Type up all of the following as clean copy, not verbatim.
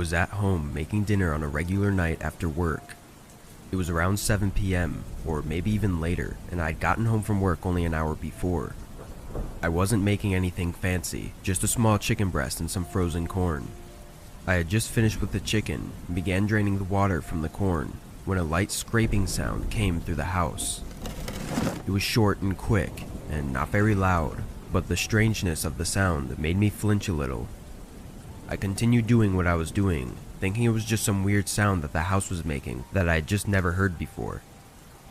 was at home making dinner on a regular night after work. It was around 7 p.m., or maybe even later, and I'd gotten home from work only an hour before. I wasn't making anything fancy, just a small chicken breast and some frozen corn. I had just finished with the chicken and began draining the water from the corn when a light scraping sound came through the house. It was short and quick, and not very loud, but the strangeness of the sound made me flinch a little. I continued doing what I was doing, thinking it was just some weird sound that the house was making that I had just never heard before.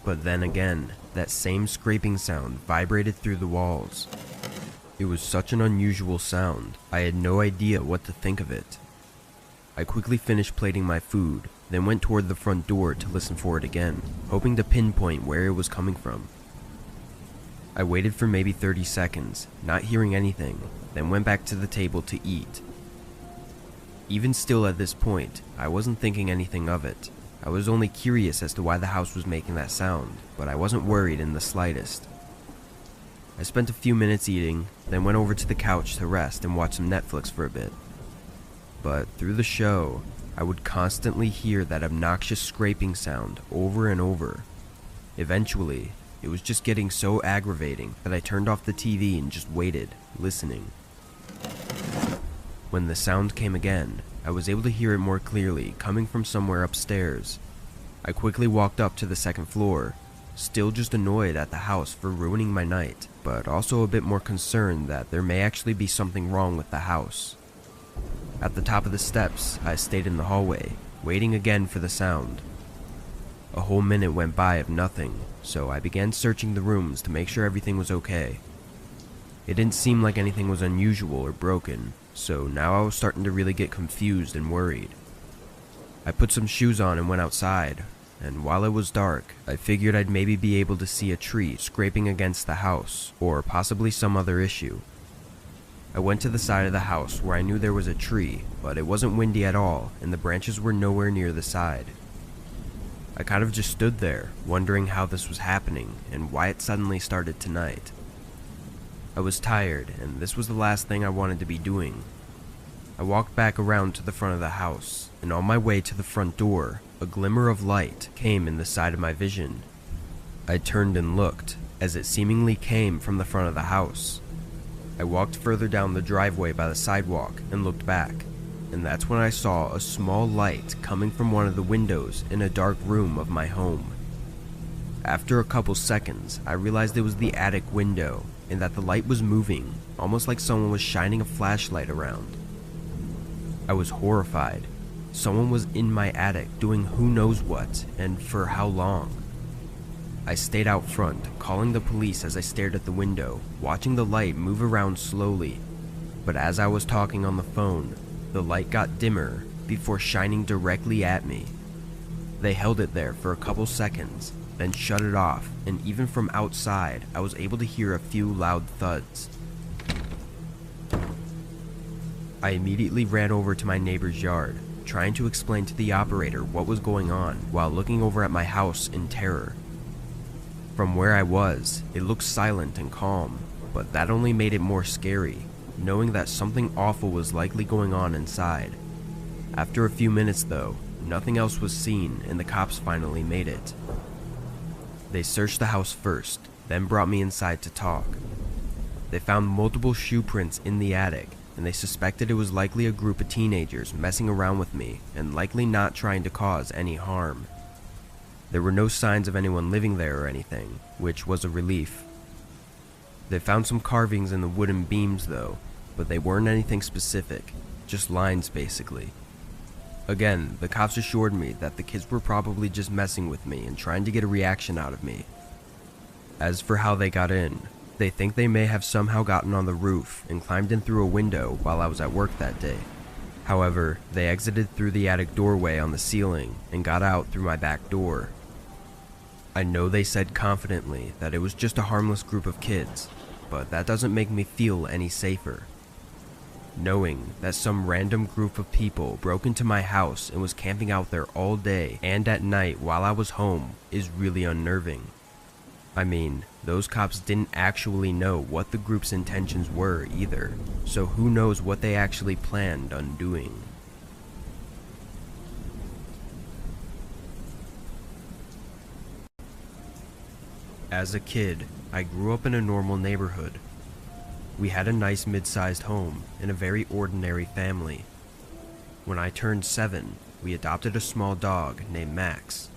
But then again, that same scraping sound vibrated through the walls. It was such an unusual sound, I had no idea what to think of it. I quickly finished plating my food, then went toward the front door to listen for it again, hoping to pinpoint where it was coming from. I waited for maybe 30 seconds, not hearing anything, then went back to the table to eat. Even still at this point, I wasn't thinking anything of it. I was only curious as to why the house was making that sound, but I wasn't worried in the slightest. I spent a few minutes eating, then went over to the couch to rest and watch some Netflix for a bit. But through the show, I would constantly hear that obnoxious scraping sound over and over. Eventually, it was just getting so aggravating that I turned off the TV and just waited, listening. When the sound came again, I was able to hear it more clearly, coming from somewhere upstairs. I quickly walked up to the second floor, still just annoyed at the house for ruining my night, but also a bit more concerned that there may actually be something wrong with the house. At the top of the steps, I stayed in the hallway, waiting again for the sound. A whole minute went by of nothing, so I began searching the rooms to make sure everything was okay. It didn't seem like anything was unusual or broken, so now I was starting to really get confused and worried. I put some shoes on and went outside, and while it was dark, I figured I'd maybe be able to see a tree scraping against the house, or possibly some other issue. I went to the side of the house where I knew there was a tree, but it wasn't windy at all, and the branches were nowhere near the side. I kind of just stood there, wondering how this was happening, and why it suddenly started tonight. I was tired, and this was the last thing I wanted to be doing. I walked back around to the front of the house, and on my way to the front door, a glimmer of light came in the side of my vision. I turned and looked, as it seemingly came from the front of the house. I walked further down the driveway by the sidewalk and looked back, and that's when I saw a small light coming from one of the windows in a dark room of my home. After a couple seconds, I realized it was the attic window, and that the light was moving, almost like someone was shining a flashlight around. I was horrified. Someone was in my attic doing who knows what, and for how long. I stayed out front, calling the police as I stared at the window, watching the light move around slowly. But as I was talking on the phone, the light got dimmer before shining directly at me. They held it there for a couple seconds, then shut it off, and even from outside, I was able to hear a few loud thuds. I immediately ran over to my neighbor's yard, trying to explain to the operator what was going on while looking over at my house in terror. From where I was, it looked silent and calm, but that only made it more scary, knowing that something awful was likely going on inside. After a few minutes though, nothing else was seen and the cops finally made it. They searched the house first, then brought me inside to talk. They found multiple shoe prints in the attic, and they suspected it was likely a group of teenagers messing around with me and likely not trying to cause any harm. There were no signs of anyone living there or anything, which was a relief. They found some carvings in the wooden beams though, but they weren't anything specific, just lines basically. Again, the cops assured me that the kids were probably just messing with me and trying to get a reaction out of me. As for how they got in, they think they may have somehow gotten on the roof and climbed in through a window while I was at work that day. However, they exited through the attic doorway on the ceiling and got out through my back door. I know they said confidently that it was just a harmless group of kids, but that doesn't make me feel any safer. Knowing that some random group of people broke into my house and was camping out there all day and at night while I was home is really unnerving. I mean, those cops didn't actually know what the group's intentions were either, so who knows what they actually planned on doing. As a kid, I grew up in a normal neighborhood. We had a nice mid-sized home and a very ordinary family. When I turned 7, we adopted a small dog named Max.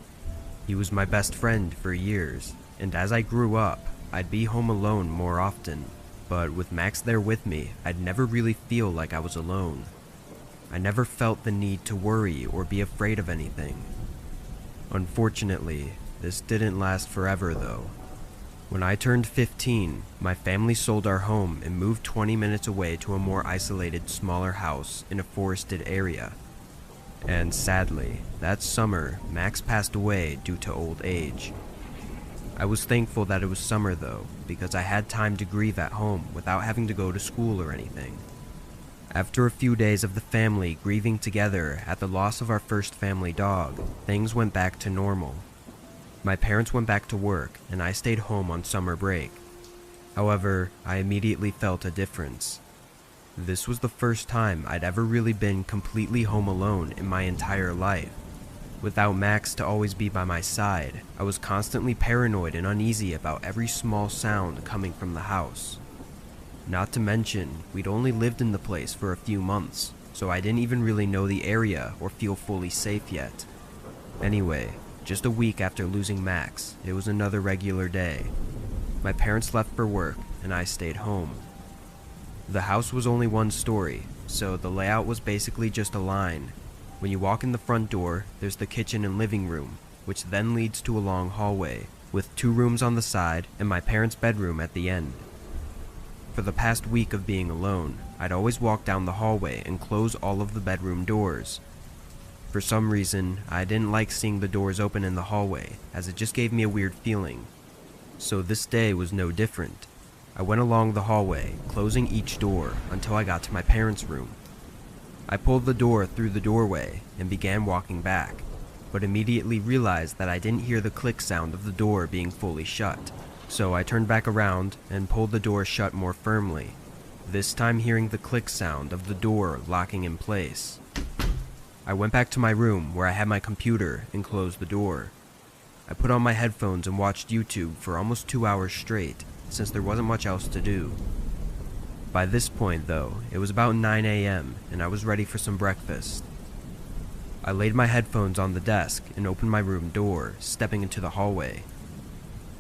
He was my best friend for years, and as I grew up, I'd be home alone more often, but with Max there with me, I'd never really feel like I was alone. I never felt the need to worry or be afraid of anything. Unfortunately, this didn't last forever though. When I turned 15, my family sold our home and moved 20 minutes away to a more isolated, smaller house in a forested area. And sadly, that summer, Max passed away due to old age. I was thankful that it was summer though, because I had time to grieve at home without having to go to school or anything. After a few days of the family grieving together at the loss of our first family dog, things went back to normal. My parents went back to work and I stayed home on summer break. However, I immediately felt a difference. This was the first time I'd ever really been completely home alone in my entire life. Without Max to always be by my side, I was constantly paranoid and uneasy about every small sound coming from the house. Not to mention, we'd only lived in the place for a few months, so I didn't even really know the area or feel fully safe yet. Anyway, just a week after losing Max, it was another regular day. My parents left for work and I stayed home. The house was only one story, so the layout was basically just a line. When you walk in the front door, there's the kitchen and living room, which then leads to a long hallway, with 2 rooms on the side and my parents' bedroom at the end. For the past week of being alone, I'd always walk down the hallway and close all of the bedroom doors. For some reason, I didn't like seeing the doors open in the hallway, as it just gave me a weird feeling. So this day was no different. I went along the hallway, closing each door until I got to my parents' room. I pulled the door through the doorway and began walking back, but immediately realized that I didn't hear the click sound of the door being fully shut. So I turned back around and pulled the door shut more firmly, this time hearing the click sound of the door locking in place. I went back to my room where I had my computer and closed the door. I put on my headphones and watched YouTube for almost 2 hours straight, since there wasn't much else to do. By this point though, it was about 9 a.m. and I was ready for some breakfast. I laid my headphones on the desk and opened my room door, stepping into the hallway.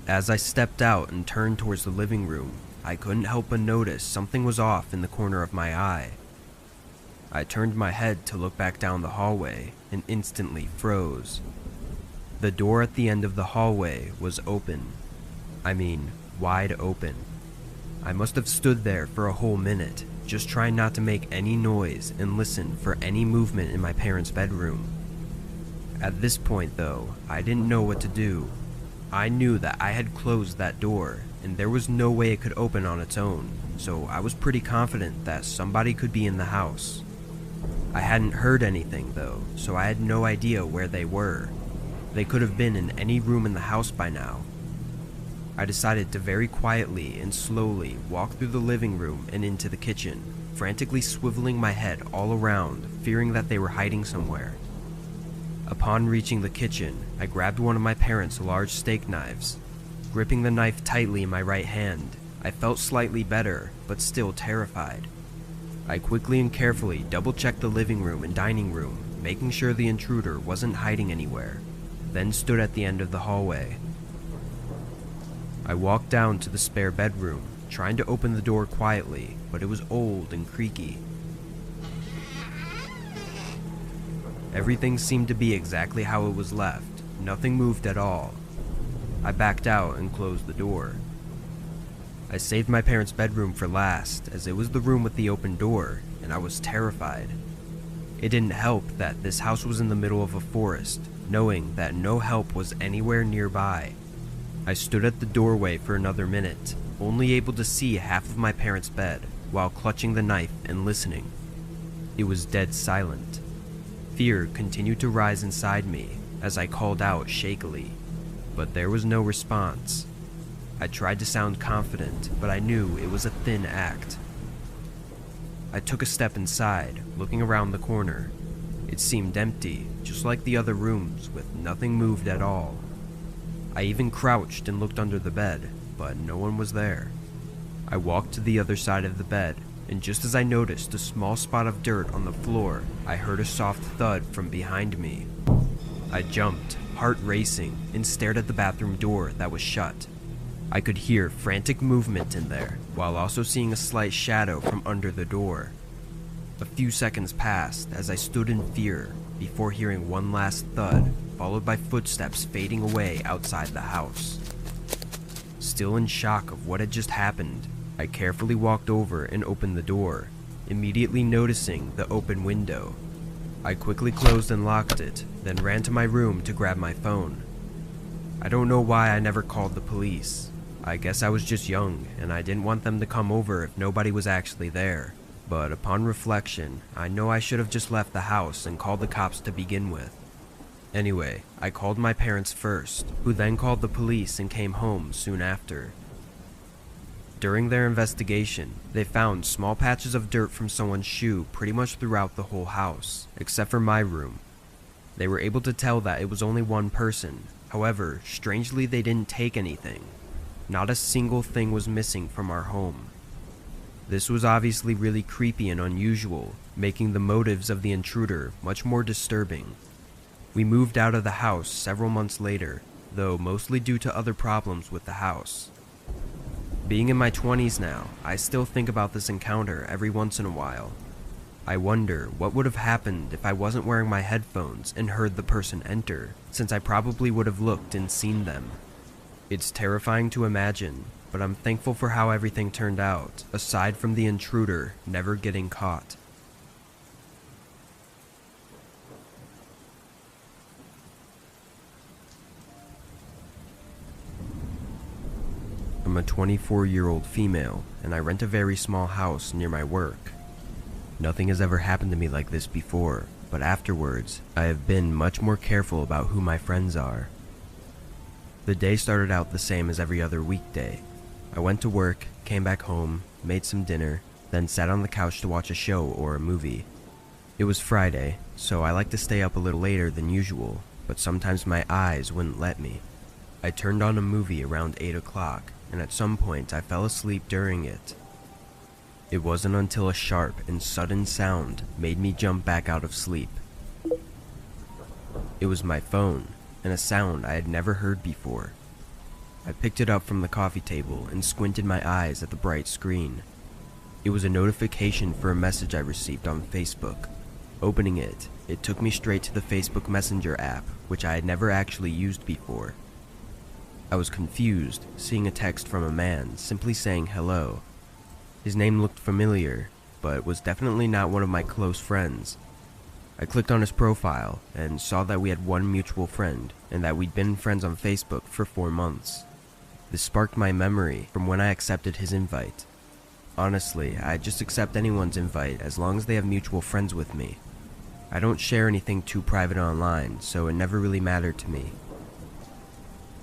As I stepped out and turned towards the living room, I couldn't help but notice something was off in the corner of my eye. I turned my head to look back down the hallway and instantly froze. The door at the end of the hallway was open. I mean, wide open. I must have stood there for a whole minute, just trying not to make any noise and listen for any movement in my parents' bedroom. At this point though, I didn't know what to do. I knew that I had closed that door, and there was no way it could open on its own, so I was pretty confident that somebody could be in the house. I hadn't heard anything though, so I had no idea where they were. They could have been in any room in the house by now. I decided to very quietly and slowly walk through the living room and into the kitchen, frantically swiveling my head all around, fearing that they were hiding somewhere. Upon reaching the kitchen, I grabbed one of my parents' large steak knives. Gripping the knife tightly in my right hand, I felt slightly better, but still terrified. I quickly and carefully double-checked the living room and dining room, making sure the intruder wasn't hiding anywhere, then stood at the end of the hallway. I walked down to the spare bedroom, trying to open the door quietly, but it was old and creaky. Everything seemed to be exactly how it was left. Nothing moved at all. I backed out and closed the door. I saved my parents' bedroom for last, as it was the room with the open door, and I was terrified. It didn't help that this house was in the middle of a forest, knowing that no help was anywhere nearby. I stood at the doorway for another minute, only able to see half of my parents' bed, while clutching the knife and listening. It was dead silent. Fear continued to rise inside me as I called out shakily, but there was no response. I tried to sound confident, but I knew it was a thin act. I took a step inside, looking around the corner. It seemed empty, just like the other rooms, with nothing moved at all. I even crouched and looked under the bed, but no one was there. I walked to the other side of the bed, and just as I noticed a small spot of dirt on the floor, I heard a soft thud from behind me. I jumped, heart racing, and stared at the bathroom door that was shut. I could hear frantic movement in there, while also seeing a slight shadow from under the door. A few seconds passed as I stood in fear before hearing one last thud, followed by footsteps fading away outside the house. Still in shock of what had just happened, I carefully walked over and opened the door, immediately noticing the open window. I quickly closed and locked it, then ran to my room to grab my phone. I don't know why I never called the police. I guess I was just young, and I didn't want them to come over if nobody was actually there. But upon reflection, I know I should have just left the house and called the cops to begin with. Anyway, I called my parents first, who then called the police and came home soon after. During their investigation, they found small patches of dirt from someone's shoe pretty much throughout the whole house, except for my room. They were able to tell that it was only one person. However, strangely they didn't take anything. Not a single thing was missing from our home. This was obviously really creepy and unusual, making the motives of the intruder much more disturbing. We moved out of the house several months later, though mostly due to other problems with the house. Being in my 20s now, I still think about this encounter every once in a while. I wonder what would have happened if I wasn't wearing my headphones and heard the person enter, since I probably would have looked and seen them. It's terrifying to imagine, but I'm thankful for how everything turned out, aside from the intruder never getting caught. I'm a 24-year-old female, and I rent a very small house near my work. Nothing has ever happened to me like this before, but afterwards, I have been much more careful about who my friends are. The day started out the same as every other weekday. I went to work, came back home, made some dinner, then sat on the couch to watch a show or a movie. It was Friday, so I like to stay up a little later than usual, but sometimes my eyes wouldn't let me. I turned on a movie around 8 o'clock, and at some point I fell asleep during it. It wasn't until a sharp and sudden sound made me jump back out of sleep. It was my phone, and a sound I had never heard before. I picked it up from the coffee table and squinted my eyes at the bright screen. It was a notification for a message I received on Facebook. Opening it, it took me straight to the Facebook Messenger app, which I had never actually used before. I was confused, seeing a text from a man simply saying hello. His name looked familiar, but was definitely not one of my close friends. I clicked on his profile and saw that we had one mutual friend and that we'd been friends on Facebook for 4 months. This sparked my memory from when I accepted his invite. Honestly, I just accept anyone's invite as long as they have mutual friends with me. I don't share anything too private online, so it never really mattered to me.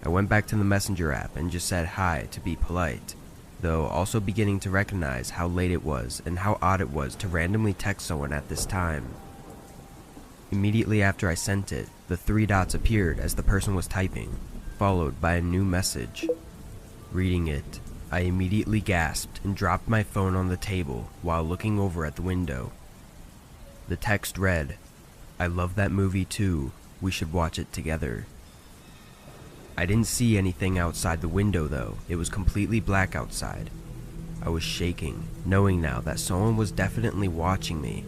I went back to the Messenger app and just said hi to be polite, though also beginning to recognize how late it was and how odd it was to randomly text someone at this time. Immediately after I sent it, the 3 dots appeared as the person was typing, followed by a new message. Reading it, I immediately gasped and dropped my phone on the table while looking over at the window. The text read, "I love that movie too, we should watch it together." I didn't see anything outside the window though, it was completely black outside. I was shaking, knowing now that someone was definitely watching me.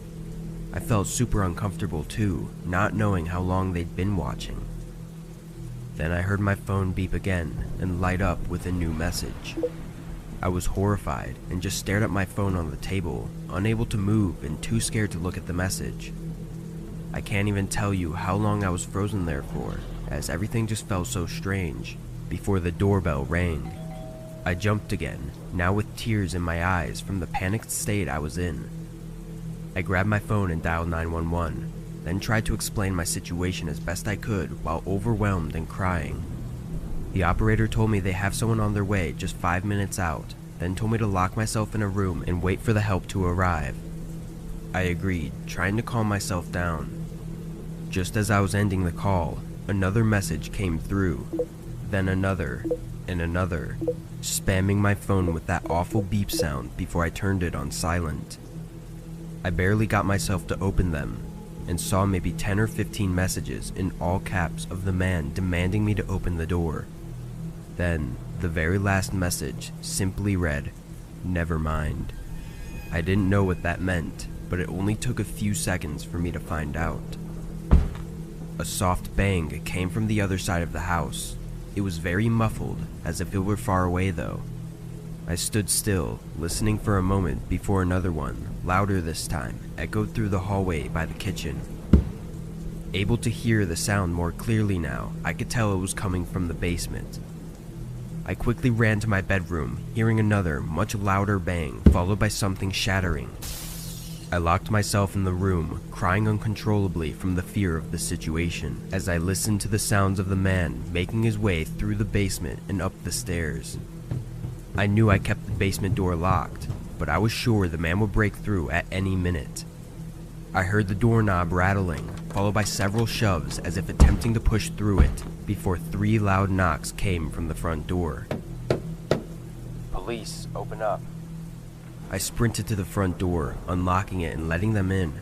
I felt super uncomfortable too, not knowing how long they'd been watching. Then I heard my phone beep again and light up with a new message. I was horrified and just stared at my phone on the table, unable to move and too scared to look at the message. I can't even tell you how long I was frozen there for, as everything just felt so strange, before the doorbell rang. I jumped again, now with tears in my eyes from the panicked state I was in. I grabbed my phone and dialed 911, then tried to explain my situation as best I could while overwhelmed and crying. The operator told me they have someone on their way just 5 minutes out, then told me to lock myself in a room and wait for the help to arrive. I agreed, trying to calm myself down. Just as I was ending the call, another message came through. then another, and another, spamming my phone with that awful beep sound before I turned it on silent. I barely got myself to open them, and saw maybe 10 or 15 messages in all caps of the man demanding me to open the door. Then, the very last message simply read, "Never mind." I didn't know what that meant, but it only took a few seconds for me to find out. A soft bang came from the other side of the house. It was very muffled, as if it were far away though. I stood still, listening for a moment before another one, louder this time, echoed through the hallway by the kitchen. Able to hear the sound more clearly now, I could tell it was coming from the basement. I quickly ran to my bedroom, hearing another, much louder bang, followed by something shattering. I locked myself in the room, crying uncontrollably from the fear of the situation, as I listened to the sounds of the man making his way through the basement and up the stairs. I knew I kept the basement door locked, but I was sure the man would break through at any minute. I heard the doorknob rattling, followed by several shoves as if attempting to push through it, before 3 loud knocks came from the front door. "Police, open up." I sprinted to the front door, unlocking it and letting them in.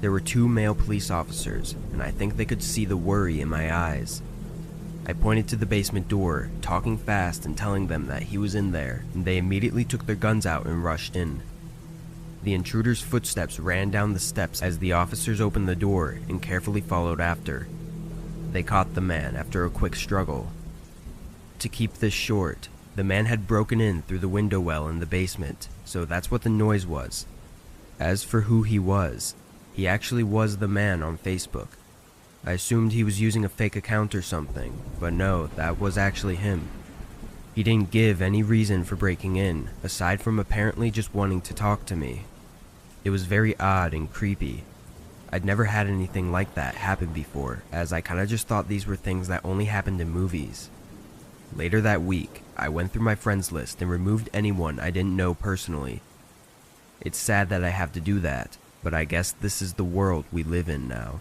There were 2 male police officers, and I think they could see the worry in my eyes. I pointed to the basement door, talking fast and telling them that he was in there, and they immediately took their guns out and rushed in. The intruder's footsteps ran down the steps as the officers opened the door and carefully followed after. They caught the man after a quick struggle. To keep this short, the man had broken in through the window well in the basement, so that's what the noise was. As for who he was, he actually was the man on Facebook. I assumed he was using a fake account or something, but no, that was actually him. He didn't give any reason for breaking in, aside from apparently just wanting to talk to me. It was very odd and creepy. I'd never had anything like that happen before, as I kinda just thought these were things that only happened in movies. Later that week, I went through my friends list and removed anyone I didn't know personally. It's sad that I have to do that, but I guess this is the world we live in now.